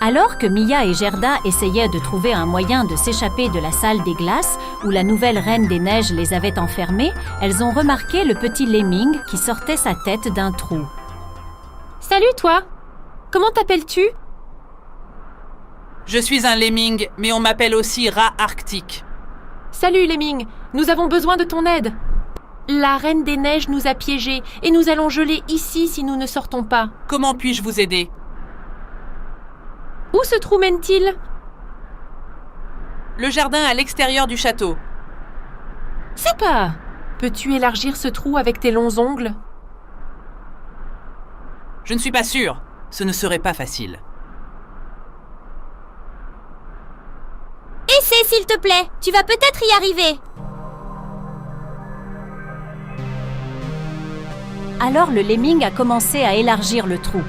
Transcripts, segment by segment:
Alors que Mia et Gerda essayaient de trouver un moyen de s'échapper de la salle des glaces où la nouvelle Reine des Neiges les avait enfermées, elles ont remarqué le petit lemming qui sortait sa tête d'un trou. « Salut toi! Comment t'appelles-tu » ? Je suis un lemming, mais on m'appelle aussi rat arctique. « Salut lemming, nous avons besoin de ton aide. La Reine des Neiges nous a piégés et nous allons geler ici si nous ne sortons pas. Comment puis-je vous aider ? Où ce trou mène-t-il ? Le jardin à l'extérieur du château. C'est pas... Peux-tu élargir ce trou avec tes longs ongles ? Je ne suis pas sûre. Ce ne serait pas facile. Essaie, s'il te plaît. Tu vas peut-être y arriver. Alors le lemming a commencé à élargir le trou.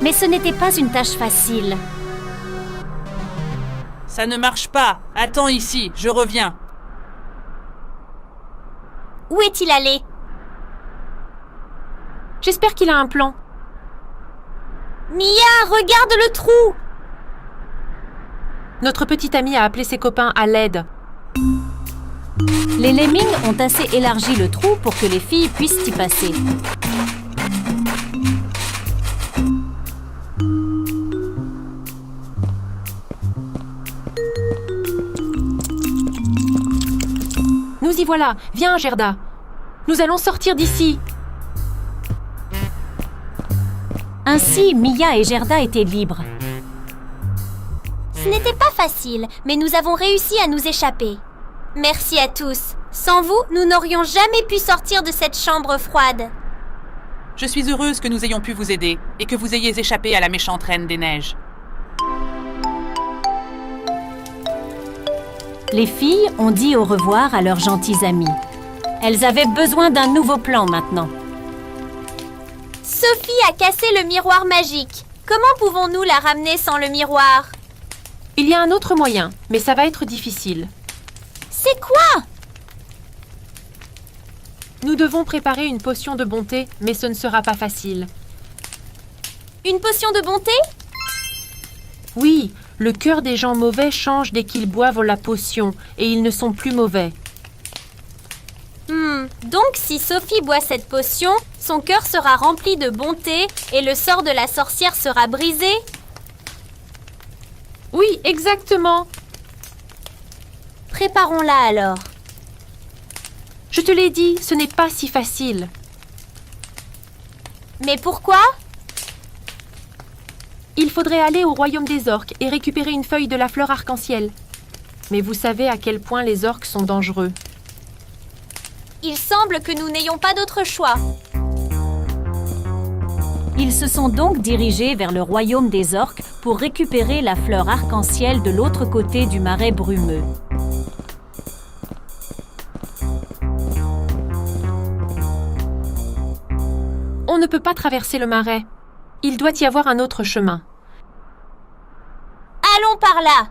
Mais ce n'était pas une tâche facile. Ça ne marche pas. Attends ici, je reviens. Où est-il allé ? J'espère qu'il a un plan. Mia, regarde le trou ! Notre petit ami a appelé ses copains à l'aide. Les lemmings ont assez élargi le trou pour que les filles puissent y passer. Nous y voilà. Viens, Gerda. Nous allons sortir d'ici. Ainsi, Mia et Gerda étaient libres. Ce n'était pas facile, mais nous avons réussi à nous échapper. Merci à tous. Sans vous, nous n'aurions jamais pu sortir de cette chambre froide. Je suis heureuse que nous ayons pu vous aider et que vous ayez échappé à la méchante Reine des Neiges. Les filles ont dit au revoir à leurs gentils amis. Elles avaient besoin d'un nouveau plan maintenant. Sophie a cassé le miroir magique. Comment pouvons-nous la ramener sans le miroir ? Il y a un autre moyen, mais ça va être difficile. C'est quoi ? Nous devons préparer une potion de bonté, mais ce ne sera pas facile. Une potion de bonté ? Oui, le cœur des gens mauvais change dès qu'ils boivent la potion, et ils ne sont plus mauvais. Donc si Sophie boit cette potion, son cœur sera rempli de bonté et le sort de la sorcière sera brisé ? Oui, exactement. Préparons-la alors. Je te l'ai dit, ce n'est pas si facile. Mais pourquoi ? Il faudrait aller au royaume des orques et récupérer une feuille de la fleur arc-en-ciel. Mais vous savez à quel point les orques sont dangereux. Il semble que nous n'ayons pas d'autre choix. Ils se sont donc dirigés vers le royaume des orques pour récupérer la fleur arc-en-ciel de l'autre côté du marais brumeux. On ne peut pas traverser le marais. Il doit y avoir un autre chemin. Allons par là.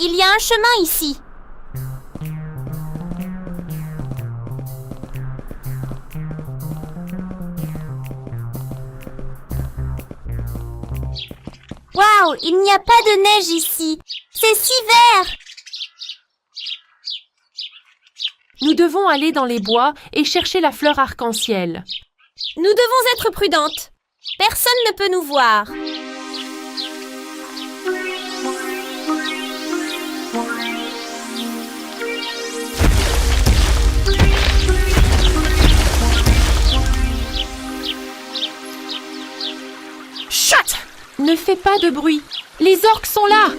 Il y a un chemin ici. Waouh, il n'y a pas de neige ici. C'est si vert. Nous devons aller dans les bois et chercher la fleur arc-en-ciel. Nous devons être prudentes. Personne ne peut nous voir. Chut! Ne fais pas de bruit. Les orques sont là.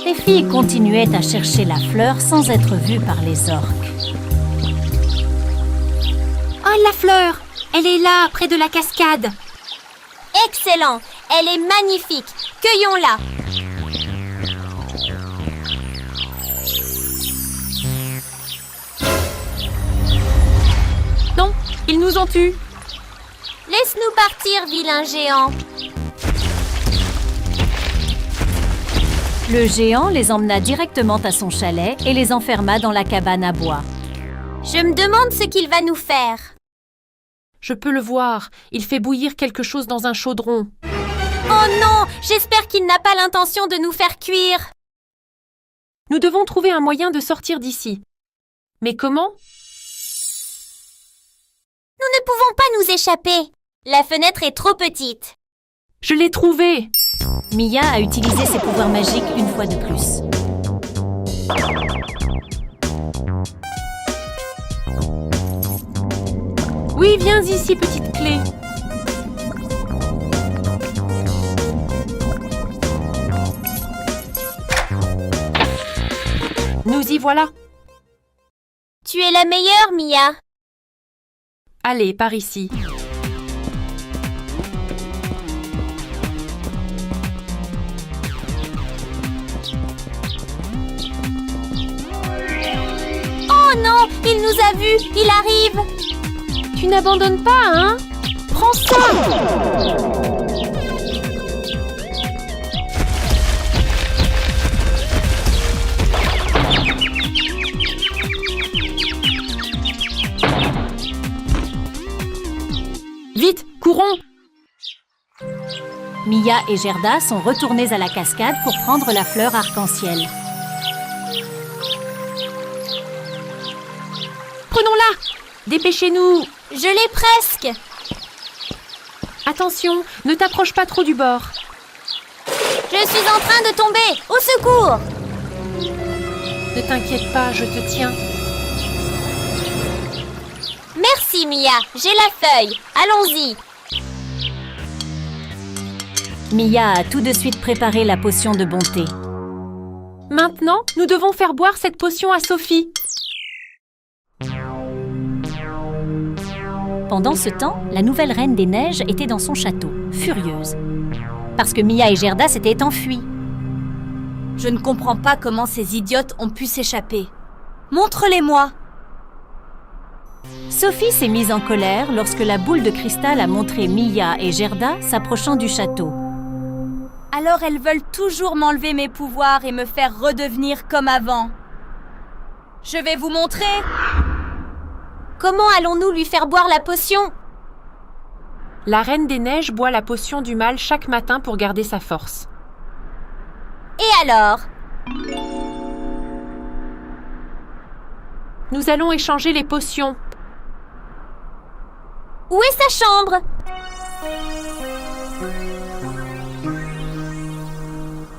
Les filles continuaient à chercher la fleur sans être vues par les orques. Oh, la fleur! Elle est là, près de la cascade. Excellent! Elle est magnifique. Cueillons-la. Non, ils nous ont tués. Laisse-nous partir, vilain géant. Le géant les emmena directement à son chalet et les enferma dans la cabane à bois. Je me demande ce qu'il va nous faire. Je peux le voir. Il fait bouillir quelque chose dans un chaudron. Oh non, j'espère qu'il n'a pas l'intention de nous faire cuire. Nous devons trouver un moyen de sortir d'ici. Mais comment? Nous ne pouvons pas nous échapper. La fenêtre est trop petite. Je l'ai trouvé! Mia a utilisé ses pouvoirs magiques une fois de plus. Oui, viens ici, petite clé. Nous y voilà. Tu es la meilleure, Mia. Allez, par ici. Oh non, il nous a vus, il arrive. Tu n'abandonnes pas, hein? Prends ça! Vite, courons! Mia et Gerda sont retournées à la cascade pour prendre la fleur arc-en-ciel. Prenons-la! Dépêchez-nous! Je l'ai presque. Attention, ne t'approche pas trop du bord. Je suis en train de tomber. Au secours! Ne t'inquiète pas, je te tiens. Merci, Mia. J'ai la feuille. Allons-y. Mia a tout de suite préparé la potion de bonté. Maintenant, nous devons faire boire cette potion à Sophie. Pendant ce temps, la nouvelle reine des neiges était dans son château, furieuse. Parce que Mia et Gerda s'étaient enfuis. Je ne comprends pas comment ces idiotes ont pu s'échapper. Montre-les-moi! Sophie s'est mise en colère lorsque la boule de cristal a montré Mia et Gerda s'approchant du château. Alors elles veulent toujours m'enlever mes pouvoirs et me faire redevenir comme avant. Je vais vous montrer! Comment allons-nous lui faire boire la potion? La Reine des Neiges boit la potion du mal chaque matin pour garder sa force. Et alors? Nous allons échanger les potions. Où est sa chambre?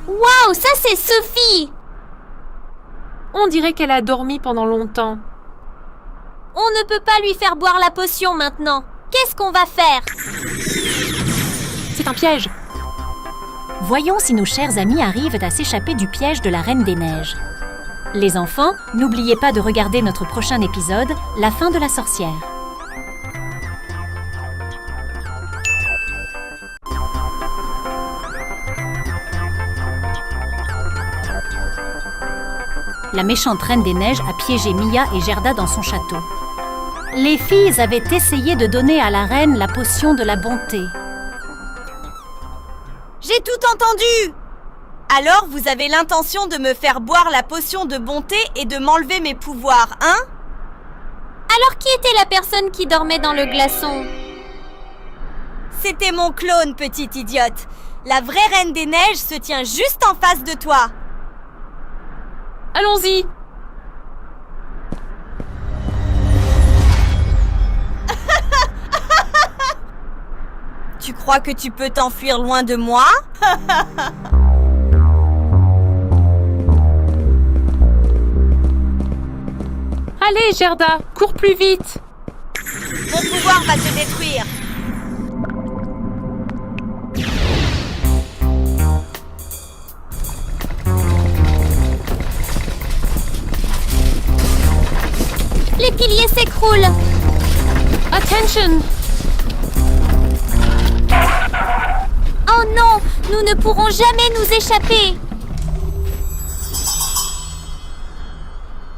Waouh, ça c'est Sophie! On dirait qu'elle a dormi pendant longtemps. On ne peut pas lui faire boire la potion maintenant. Qu'est-ce qu'on va faire? C'est un piège. Voyons si nos chers amis arrivent à s'échapper du piège de la Reine des Neiges. Les enfants, n'oubliez pas de regarder notre prochain épisode, La fin de la sorcière. La méchante Reine des Neiges a piégé Mia et Gerda dans son château. Les filles avaient essayé de donner à la reine la potion de la bonté. J'ai tout entendu! Alors vous avez l'intention de me faire boire la potion de bonté et de m'enlever mes pouvoirs, hein? Alors qui était la personne qui dormait dans le glaçon? C'était mon clone, petite idiote. La vraie Reine des Neiges se tient juste en face de toi. Allons-y! Tu crois que tu peux t'enfuir loin de moi? Allez, Gerda, cours plus vite! Mon pouvoir va te détruire. Les piliers s'écroulent. Attention! Oh non, nous ne pourrons jamais nous échapper.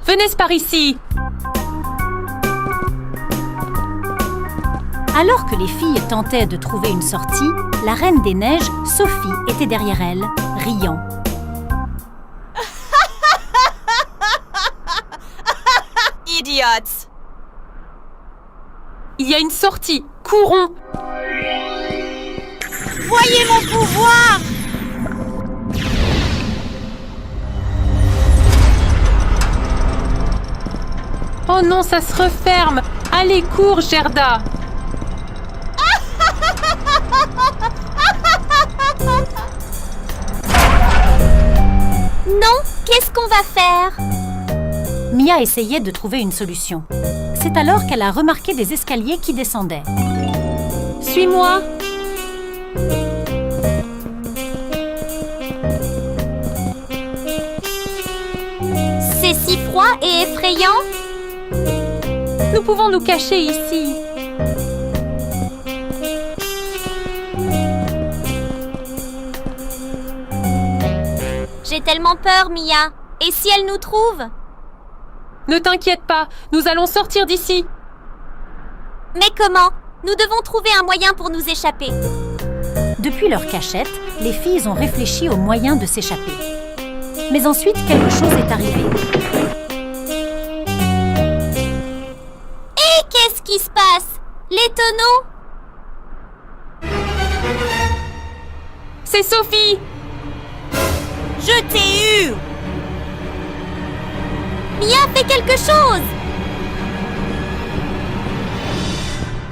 Venez par ici! Alors que les filles tentaient de trouver une sortie, la Reine des Neiges, Sophie, était derrière elles, riant. Idiots! Il y a une sortie! Courons! Wow! Voyez mon pouvoir! Oh non, ça se referme! Allez, cours, Gerda! Non, qu'est-ce qu'on va faire? Mia essayait de trouver une solution. C'est alors qu'elle a remarqué des escaliers qui descendaient. Suis-moi! C'est si froid et effrayant. Nous pouvons nous cacher ici. J'ai tellement peur, Mia. Et si elle nous trouve? Ne t'inquiète pas, nous allons sortir d'ici. Mais comment? Nous devons trouver un moyen pour nous échapper. Depuis leur cachette, les filles ont réfléchi aux moyens de s'échapper. Mais ensuite, quelque chose est arrivé. Et qu'est-ce qui se passe? Les tonneaux? C'est Sophie! Je t'ai eu! Mia, fais quelque chose!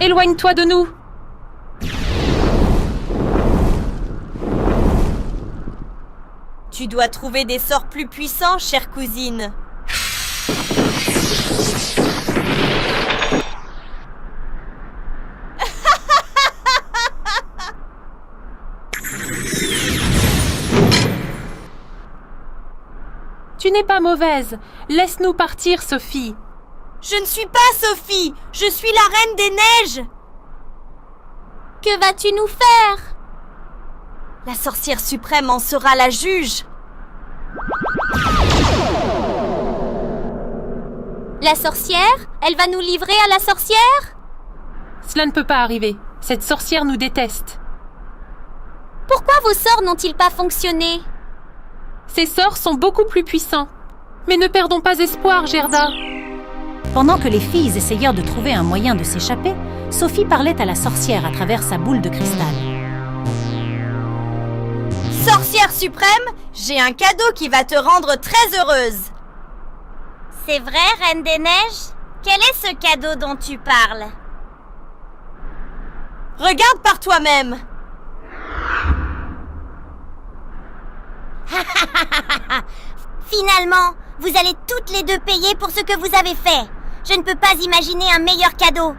Éloigne-toi de nous! Tu dois trouver des sorts plus puissants, chère cousine. Tu n'es pas mauvaise. Laisse-nous partir, Sophie. Je ne suis pas Sophie, je suis la Reine des Neiges. Que vas-tu nous faire? La sorcière suprême en sera la juge. La sorcière? Elle va nous livrer à la sorcière? Cela ne peut pas arriver. Cette sorcière nous déteste. Pourquoi vos sorts n'ont-ils pas fonctionné? Ces sorts sont beaucoup plus puissants. Mais ne perdons pas espoir, Gerda. Pendant que les filles essayèrent de trouver un moyen de s'échapper, Sophie parlait à la sorcière à travers sa boule de cristal. Sorcière suprême, j'ai un cadeau qui va te rendre très heureuse. C'est vrai, Reine des Neiges? Quel est ce cadeau dont tu parles? Regarde par toi-même. Finalement, vous allez toutes les deux payer pour ce que vous avez fait. Je ne peux pas imaginer un meilleur cadeau.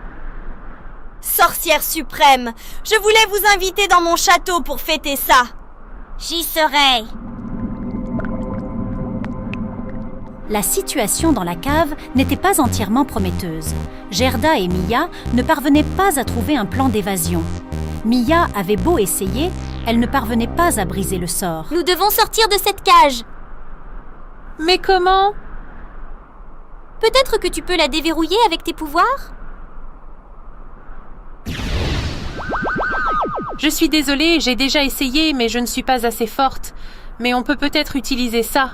Sorcière suprême, je voulais vous inviter dans mon château pour fêter ça. J'y serai. La situation dans la cave n'était pas entièrement prometteuse. Gerda et Mia ne parvenaient pas à trouver un plan d'évasion. Mia avait beau essayer, elle ne parvenait pas à briser le sort. Nous devons sortir de cette cage. Mais comment? Peut-être que tu peux la déverrouiller avec tes pouvoirs? Je suis désolée, j'ai déjà essayé, mais je ne suis pas assez forte. Mais on peut peut-être utiliser ça.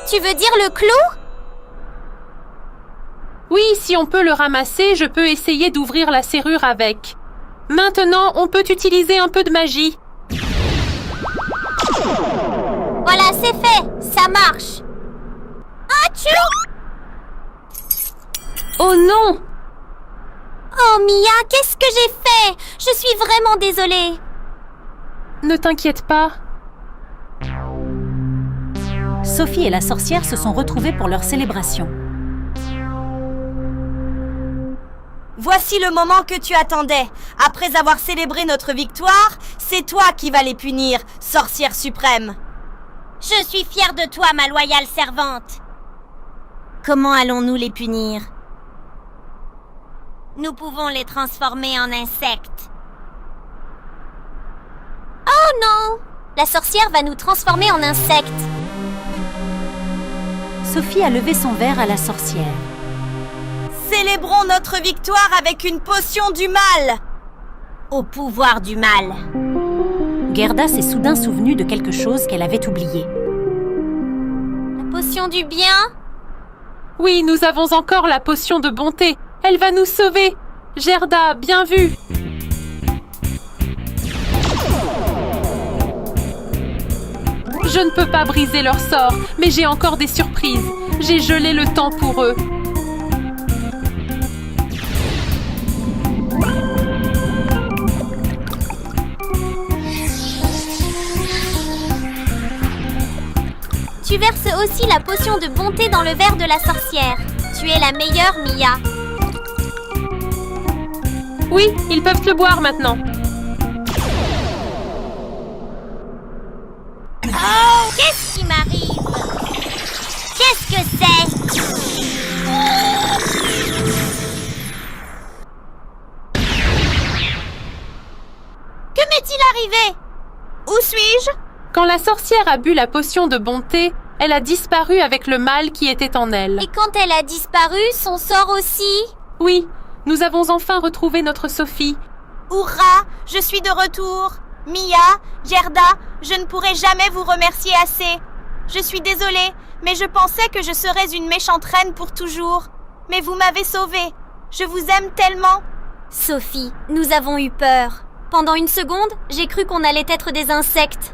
Tu veux dire le clou? Oui, si on peut le ramasser, je peux essayer d'ouvrir la serrure avec. Maintenant, on peut utiliser un peu de magie. Voilà, c'est fait. Ça marche. Achou! Oh non! Oh Mia, qu'est-ce que j'ai fait? Je suis vraiment désolée. Ne t'inquiète pas. Sophie et la sorcière se sont retrouvées pour leur célébration. Voici le moment que tu attendais. Après avoir célébré notre victoire, c'est toi qui vas les punir, sorcière suprême. Je suis fière de toi, ma loyale servante. Comment allons-nous les punir? Nous pouvons les transformer en insectes. Oh non! La sorcière va nous transformer en insectes. Sophie a levé son verre à la sorcière. Célébrons notre victoire avec une potion du mal. Au pouvoir du mal. Gerda s'est soudain souvenue de quelque chose qu'elle avait oublié. La potion du bien? Oui, nous avons encore la potion de bonté. Elle va nous sauver. Gerda, bien vu. Je ne peux pas briser leur sort, mais j'ai encore des surprises. J'ai gelé le temps pour eux. Tu verses aussi la potion de bonté dans le verre de la sorcière. Tu es la meilleure, Mia. Oui, ils peuvent le boire maintenant. Oh, qu'est-ce qui m'arrive? Qu'est-ce que c'est? Que m'est-il arrivé? Où suis-je? Quand la sorcière a bu la potion de bonté, elle a disparu avec le mal qui était en elle. Et quand elle a disparu, son sort aussi? Oui, nous avons enfin retrouvé notre Sophie. Hurrah, je suis de retour. Mia, Gerda, je ne pourrai jamais vous remercier assez. Je suis désolée, mais je pensais que je serais une méchante reine pour toujours. Mais vous m'avez sauvée. Je vous aime tellement. Sophie, nous avons eu peur. Pendant une seconde, j'ai cru qu'on allait être des insectes.